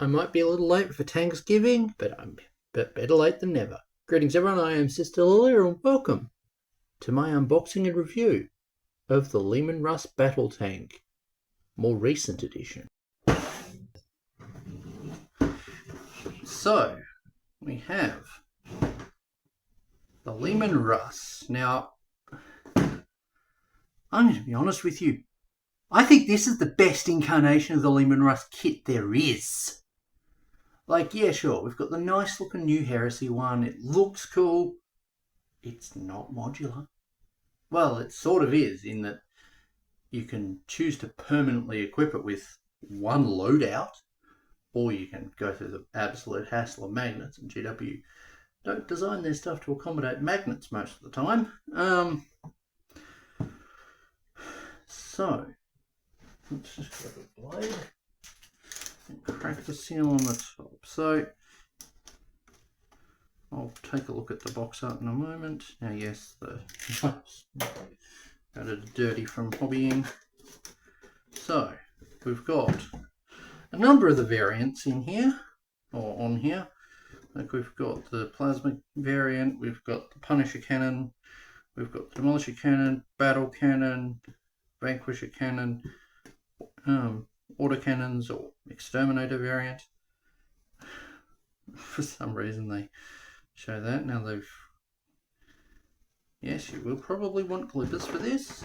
I might be a little late for Thanksgiving, but better late than never. Greetings everyone, I am Sister Lilia and welcome to my unboxing and review of the Leman Russ Battle Tank, more recent edition. So, we have the Leman Russ. Now, I'm going to be honest with you. I think this is the best incarnation of the Leman Russ kit there is. Like, yeah, sure, we've got the nice looking new Heresy one. It looks cool. It's not modular. Well, it sort of is, in that you can choose to permanently equip it with one loadout, or you can go through the absolute hassle of magnets, and GW don't design their stuff to accommodate magnets most of the time. So, let's just grab a blade and crack the seal on the top. So, I'll take a look at the box art in a moment. Now, yes, the got it dirty from hobbying. So, we've got a number of the variants in here, or on here. Like, we've got the plasma variant, we've got the Punisher cannon, we've got the Demolisher cannon, battle cannon, vanquisher cannon, autocannons or exterminator variant. For some reason they show that. Now they've... Yes, you will probably want clippers for this.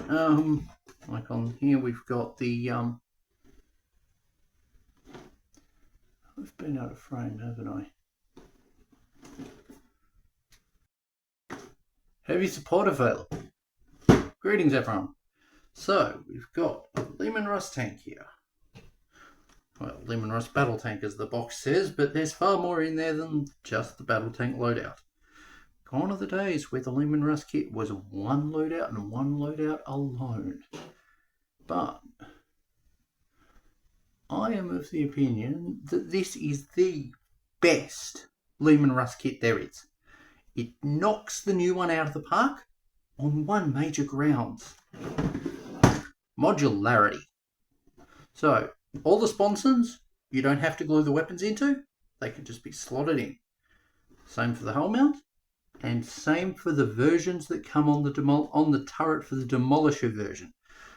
Like on here we've got the... I've been out of frame, haven't I? Heavy support available. Greetings everyone. So, we've got a Leman Russ tank here. Well, Leman Russ Battle Tank as the box says, but there's far more in there than just the Battle Tank loadout. Gone are the days where the Leman Russ kit was one loadout and one loadout alone. But I am of the opinion that this is the best Leman Russ kit there is. It knocks the new one out of the park on one major grounds. Modularity. So, all the sponsons you don't have to glue the weapons into, they can just be slotted in. Same for the hull mount, and same for the versions that come on the turret for the Demolisher version.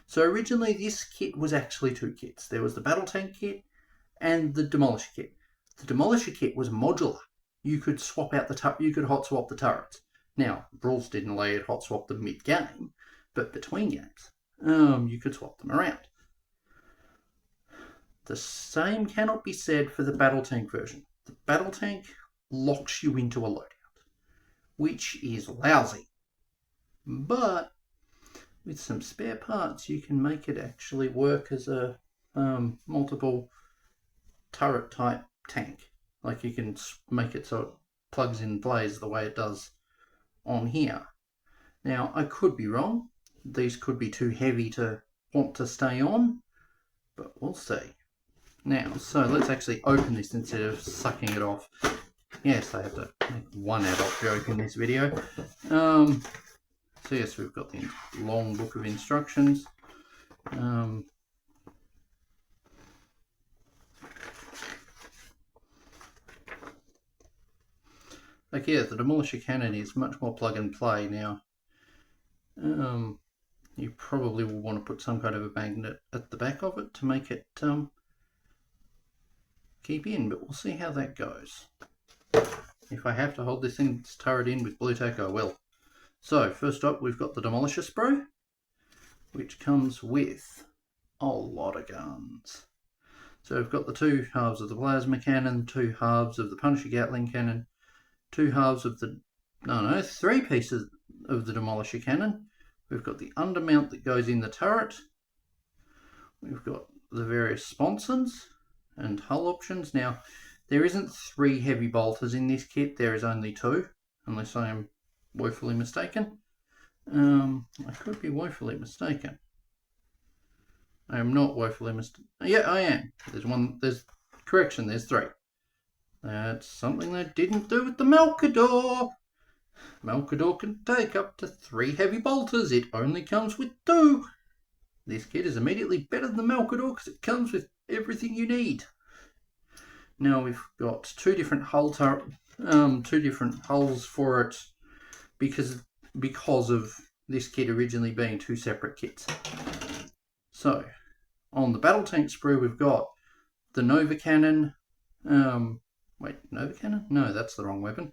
So originally this kit was actually two kits. There was the Battle Tank kit and the Demolisher kit. The Demolisher kit was modular. You could swap out you could hot swap the turrets. Now, rules didn't allow you to hot swap them mid-game, but between games, you could swap them around. The same cannot be said for the Battle Tank version. The Battle Tank locks you into a loadout, which is lousy. But with some spare parts, you can make it actually work as a multiple turret type tank. Like, you can make it so it plugs in and plays the way it does on here. Now, I could be wrong. These could be too heavy to want to stay on, but we'll see. Now, so let's actually open this instead of sucking it off. Yes, I have to make one adult joke in this video. So yes, we've got the long book of instructions. Like, yeah, the Demolisher cannon is much more plug and play now. You probably will want to put some kind of a magnet at the back of it to make it keep in, but we'll see how that goes. If I have to hold this turret in with blue tack, I will. So, first up, we've got the Demolisher sprue, which comes with a lot of guns. So we've got the two halves of the plasma cannon, two halves of the Punisher Gatling cannon, two halves of the... three pieces of the Demolisher cannon. We've got the undermount that goes in the turret. We've got the various sponsons and hull options. Now, there isn't 3 heavy bolters in this kit. There is only 2, unless I am woefully mistaken. I could be woefully mistaken. I am not woefully mistaken. Yeah, I am. Correction, there's 3. That's something they didn't do with the Malcador. Malcador can take up to 3 heavy bolters. It only comes with 2. This kit is immediately better than the Malcador because it comes with everything you need. Now we've got two different hulls for it because of this kit originally being two separate kits. So on the battle tank sprue, we've got the Nova Cannon. Nova Cannon? No, that's the wrong weapon.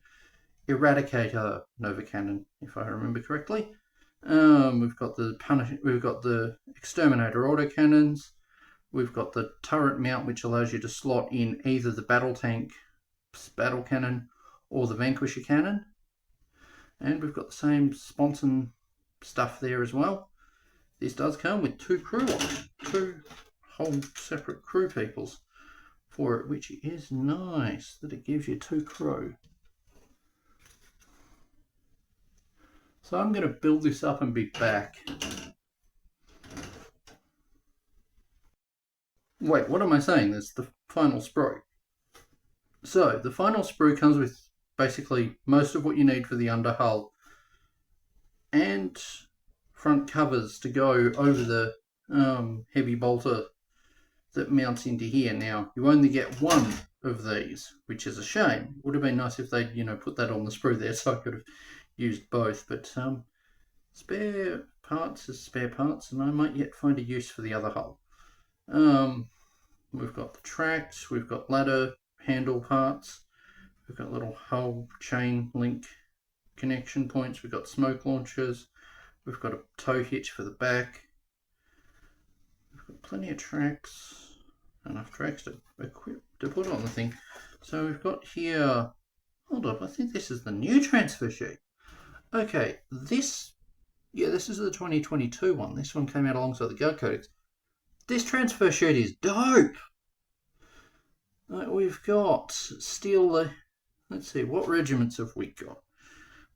Eradicator Nova Cannon, if I remember correctly. We've got the Exterminator autocannons. We've got the turret mount, which allows you to slot in either the battle tank battle cannon or the vanquisher cannon. And we've got the same sponson stuff there as well. This does come with two whole separate crew peoples for it, which is nice that it gives you two crew. So I'm going to build this up and be back. Wait, what am I saying? There's the final sprue. So the final sprue comes with basically most of what you need for the underhull and front covers to go over the heavy bolter that mounts into here. Now, you only get one of these, which is a shame. Would have been nice if they'd, put that on the sprue there so I could have used both, but spare parts is spare parts, and I might yet find a use for the other hull. We've got the tracks, we've got ladder handle parts, we've got little hull chain link connection points, we've got smoke launchers, we've got a tow hitch for the back, we've got plenty of tracks, enough tracks to put on the thing. So we've got here, hold up, I think this is the new transfer sheet. Okay, this is the 2022 one. This one came out alongside the Guard Codex. This transfer sheet is dope. We've got still, let's see, what regiments have we got?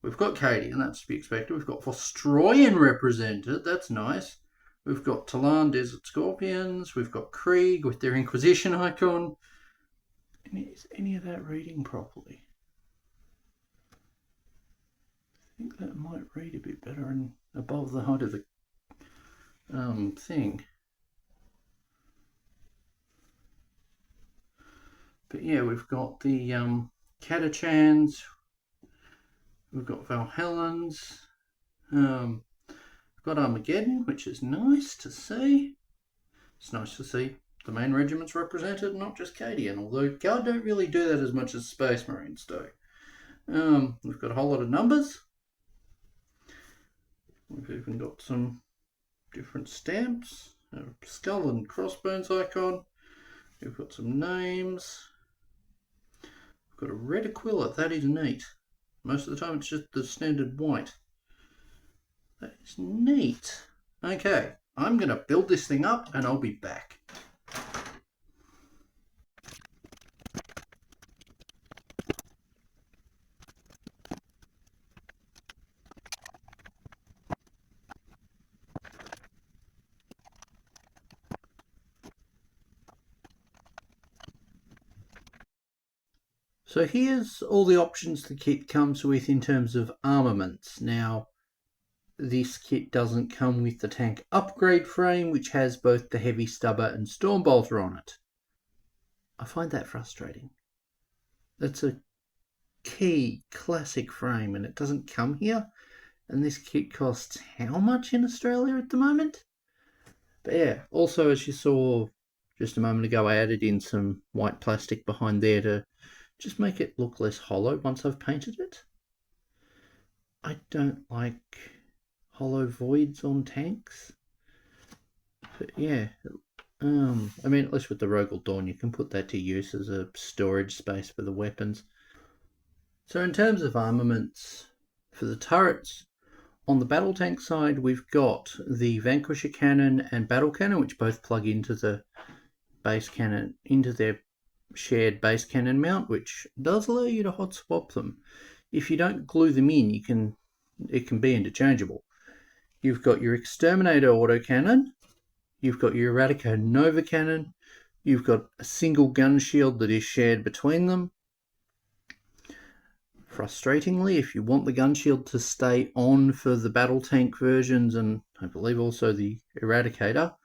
We've got Cadian, that's to be expected. We've got Vostroyan represented, that's nice. We've got Talan Desert Scorpions. We've got Krieg with their Inquisition icon. Is any of that reading properly? I think that might read a bit better and above the height of the thing. But yeah, we've got the Catachans, we've got Valhellans, we've got Armageddon, which is nice to see. It's nice to see the main regiments represented, not just Cadian, although Guard don't really do that as much as Space Marines do. We've got a whole lot of numbers. We've even got some different stamps, a skull and crossbones icon. We've got some names. We've got a red Aquila, that is neat. Most of the time it's just the standard white. That is neat. Okay, I'm going to build this thing up and I'll be back. So here's all the options the kit comes with in terms of armaments. Now, this kit doesn't come with the tank upgrade frame, which has both the heavy stubber and storm bolter on it. I find that frustrating. That's a key classic frame and it doesn't come here. And this kit costs how much in Australia at the moment? But yeah, also as you saw just a moment ago, I added in some white plastic behind there to just make it look less hollow once I've painted it. I don't like hollow voids on tanks. But yeah, I mean, at least with the Rogel Dawn, you can put that to use as a storage space for the weapons. So in terms of armaments, for the turrets, on the battle tank side, we've got the Vanquisher cannon and battle cannon, which both plug into the base cannon, into their shared base cannon mount, which does allow you to hot swap them. If you don't glue them in, it can be interchangeable. You've got your Exterminator autocannon, you've got your Eradicator Nova cannon, you've got a single gun shield that is shared between them. Frustratingly, if you want the gun shield to stay on for the battle tank versions, and I believe also the Eradicator,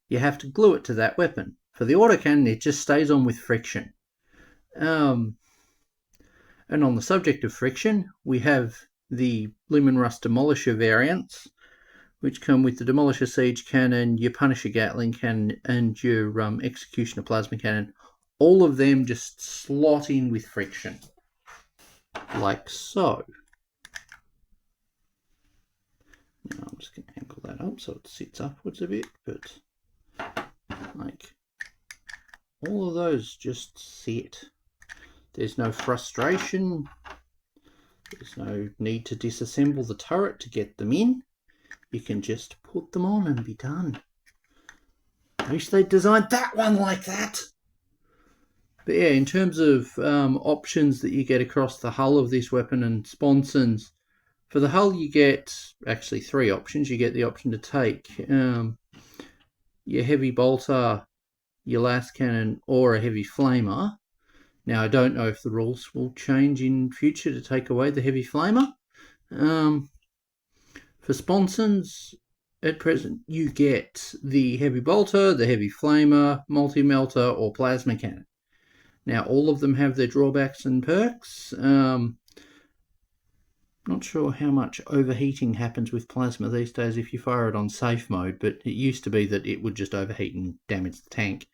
you have to glue it to that weapon. For the autocannon, it just stays on with friction. And on the subject of friction, we have the leman russ demolisher variants, which come with the demolisher siege cannon, your punisher gatling cannon, and your executioner plasma cannon. All of them just slot in with friction, like so. Now I'm just going to angle that up so it sits upwards a bit, but like all of those just sit. There's no frustration. There's no need to disassemble the turret to get them in. You can just put them on and be done. I wish they'd designed that one like that. But yeah, in terms of options that you get across the hull of this weapon and sponsons, for the hull you get actually 3 options. You get the option to take your heavy bolter, your lascannon, or a heavy flamer. Now, I don't know if the rules will change in future to take away the heavy flamer. For sponsons, at present, you get the heavy bolter, the heavy flamer, multi-melter, or plasma cannon. Now, all of them have their drawbacks and perks. Not sure how much overheating happens with plasma these days if you fire it on safe mode, but it used to be that it would just overheat and damage the tank.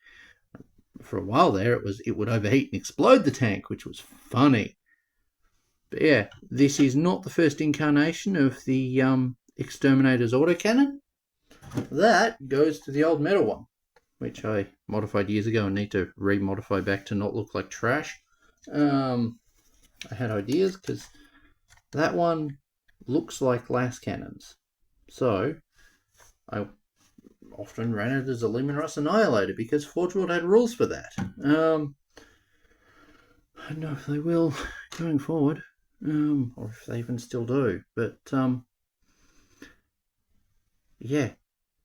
For a while there, it would overheat and explode the tank, which was funny. But yeah, this is not the first incarnation of the Exterminator's autocannon. That goes to the old metal one, which I modified years ago and need to re-modify back to not look like trash. I had ideas because that one looks like lascannons, so I often ran it as a leman russ annihilator because Forge World had rules for that. I don't know if they will going forward, or if they even still do. But yeah,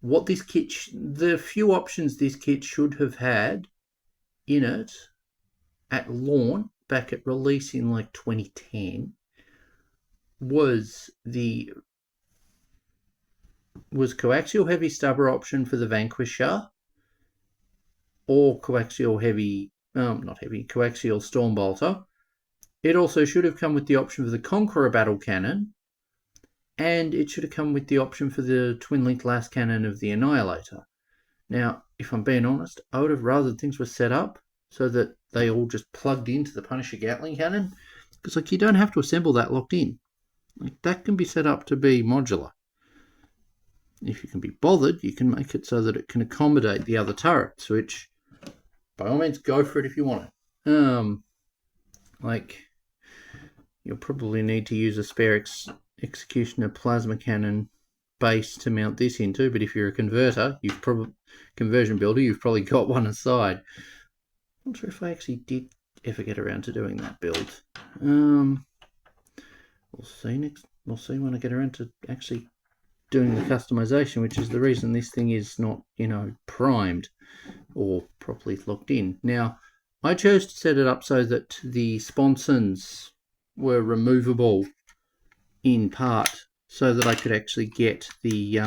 what this kit, the few options this kit should have had in it at launch back at release in like 2010 was coaxial heavy stubber option for the vanquisher, or coaxial heavy, coaxial storm bolter. It also should have come with the option for the conqueror battle cannon, and it should have come with the option for the twin link lascannon of the annihilator. Now, if I'm being honest, I would have rather things were set up so that they all just plugged into the punisher gatling cannon, because like you don't have to assemble that locked in. Like that can be set up to be modular. If you can be bothered, you can make it so that it can accommodate the other turrets, which by all means go for it if you want it. Like you'll probably need to use a spare executioner plasma cannon base to mount this into, but if you're a conversion builder, you've probably got one aside. I'm not sure if I actually did ever get around to doing that build. We'll see when I get around to actually doing the customization, which is the reason this thing is not, primed or properly locked in. Now, I chose to set it up so that the sponsons were removable in part, so that I could actually get the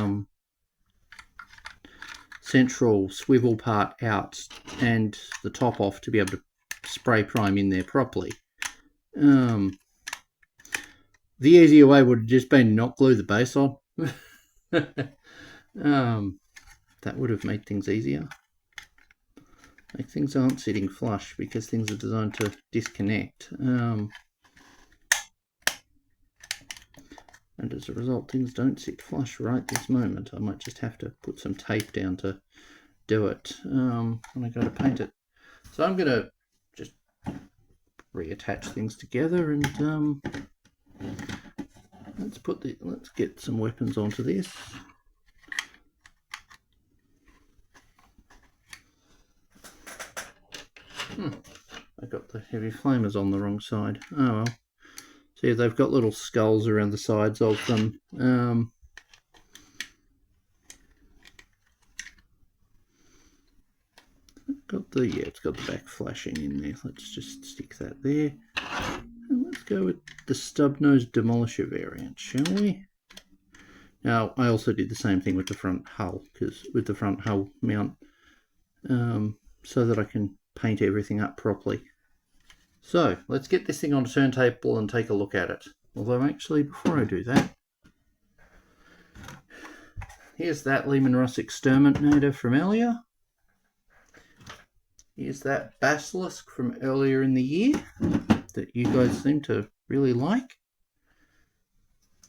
central swivel part out and the top off to be able to spray prime in there properly. The easier way would have just been not glue the base on. That would have made things easier. Like things aren't sitting flush because things are designed to disconnect. And as a result, things don't sit flush right this moment. I might just have to put some tape down to do it when I go to paint it. So I'm going to just reattach things together and let's get some weapons onto this. I got the heavy flamers on the wrong side. Oh well. See, they've got little skulls around the sides of them. It's got the back flashing in there. Let's just stick that there. And let's go with the stub nose demolisher variant, shall we? Now, I also did the same thing with the front hull, because with the front hull mount, so that I can paint everything up properly. So let's get this thing on a turntable and take a look at it. Although actually, before I do that, here's that Leman Russ exterminator from earlier. Here's that basilisk from earlier in the year that you guys seem to really like.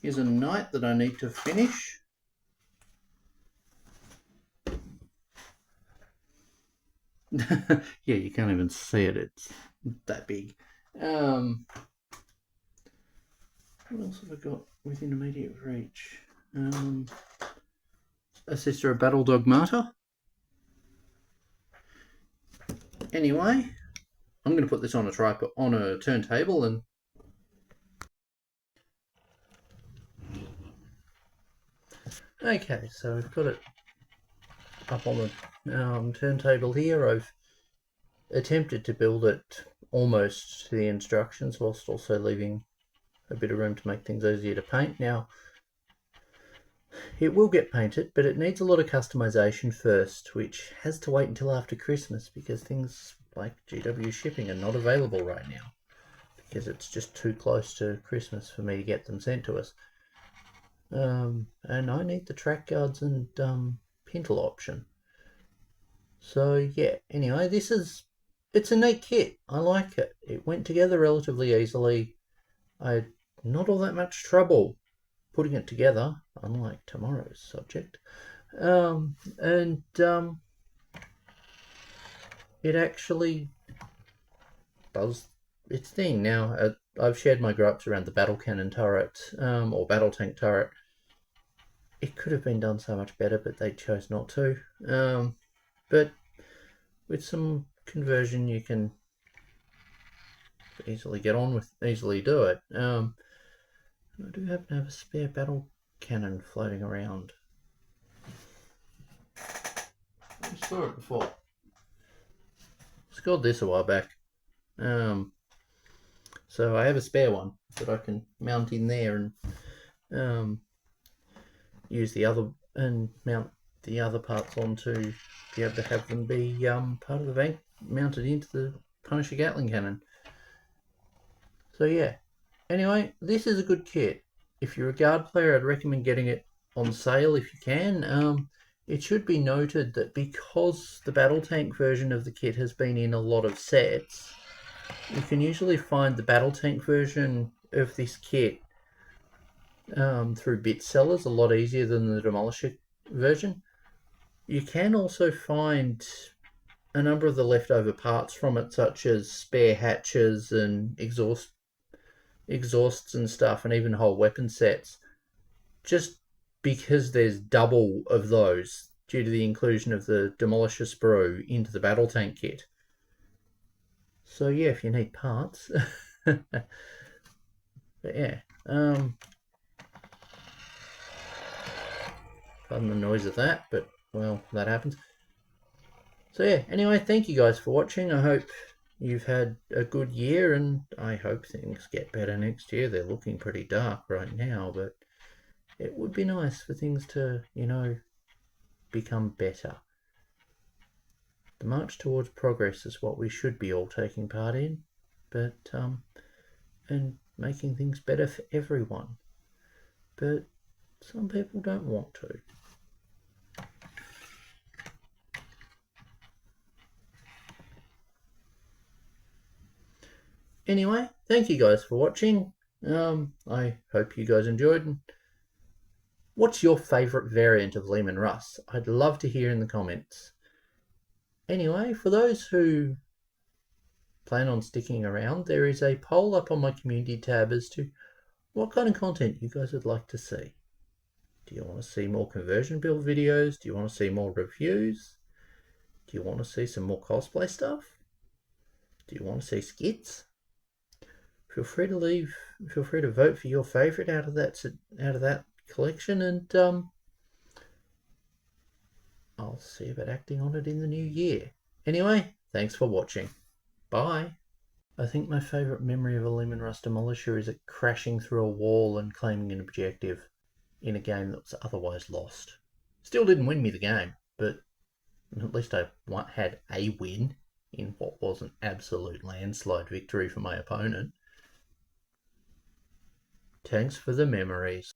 Here's a knight that I need to finish. Yeah, you can't even see it. It's that big. What else have I got within immediate reach? A sister of Battle Dog Martyr. Anyway, I'm going to put this on a tripod, on a turntable, and okay, so we've got it up on the turntable here. I've attempted to build it almost to the instructions whilst also leaving a bit of room to make things easier to paint. Now, it will get painted, but it needs a lot of customization first, which has to wait until after Christmas because things like GW shipping are not available right now because it's just too close to Christmas for me to get them sent to us. And I need the track guards and pintle option. So yeah, anyway, it's a neat kit. I like it. It went together relatively easily. I had not all that much trouble putting it together, unlike tomorrow's subject. It actually does its thing. Now, I've shared my gripes around the battle cannon turret, or battle tank turret. It could have been done so much better, but they chose not to. But with some conversion, you can easily get on with, easily do it. I do happen to have a spare battle cannon floating around. I saw it before. Scored this a while back. So I have a spare one that I can mount in there and use the other and mount the other parts on to be able to have them be part of the bank mounted into the Punisher Gatling cannon. So yeah. Anyway, this is a good kit. If you're a guard player, I'd recommend getting it on sale if you can. It should be noted that because the battle tank version of the kit has been in a lot of sets, you can usually find the battle tank version of this kit through bit sellers a lot easier than the Demolisher version. You can also find a number of the leftover parts from it, such as spare hatches and exhausts and stuff, and even whole weapon sets, just because there's double of those due to the inclusion of the Demolisher sprue into the battle tank kit. So yeah, if you need parts. But yeah, pardon the noise of that, but well, that happens. So yeah, anyway, thank you guys for watching. I hope you've had a good year, and I hope things get better next year. They're looking pretty dark right now, but it would be nice for things to, become better. The march towards progress is what we should be all taking part in, but and making things better for everyone. But some people don't want to. Anyway, thank you guys for watching. I hope you guys enjoyed. What's your favourite variant of Leman Russ? I'd love to hear in the comments. Anyway, for those who plan on sticking around, there is a poll up on my community tab as to what kind of content you guys would like to see. Do you want to see more conversion build videos? Do you want to see more reviews? Do you want to see some more cosplay stuff? Do you want to see skits? Feel free to vote for your favourite out of that collection, and I'll see about acting on it in the new year. Anyway, thanks for watching. Bye. I think my favourite memory of a Leman Russ Demolisher is it crashing through a wall and claiming an objective in a game that was otherwise lost. Still didn't win me the game, but at least I had a win. in what was an absolute landslide victory for my opponent. Thanks for the memories.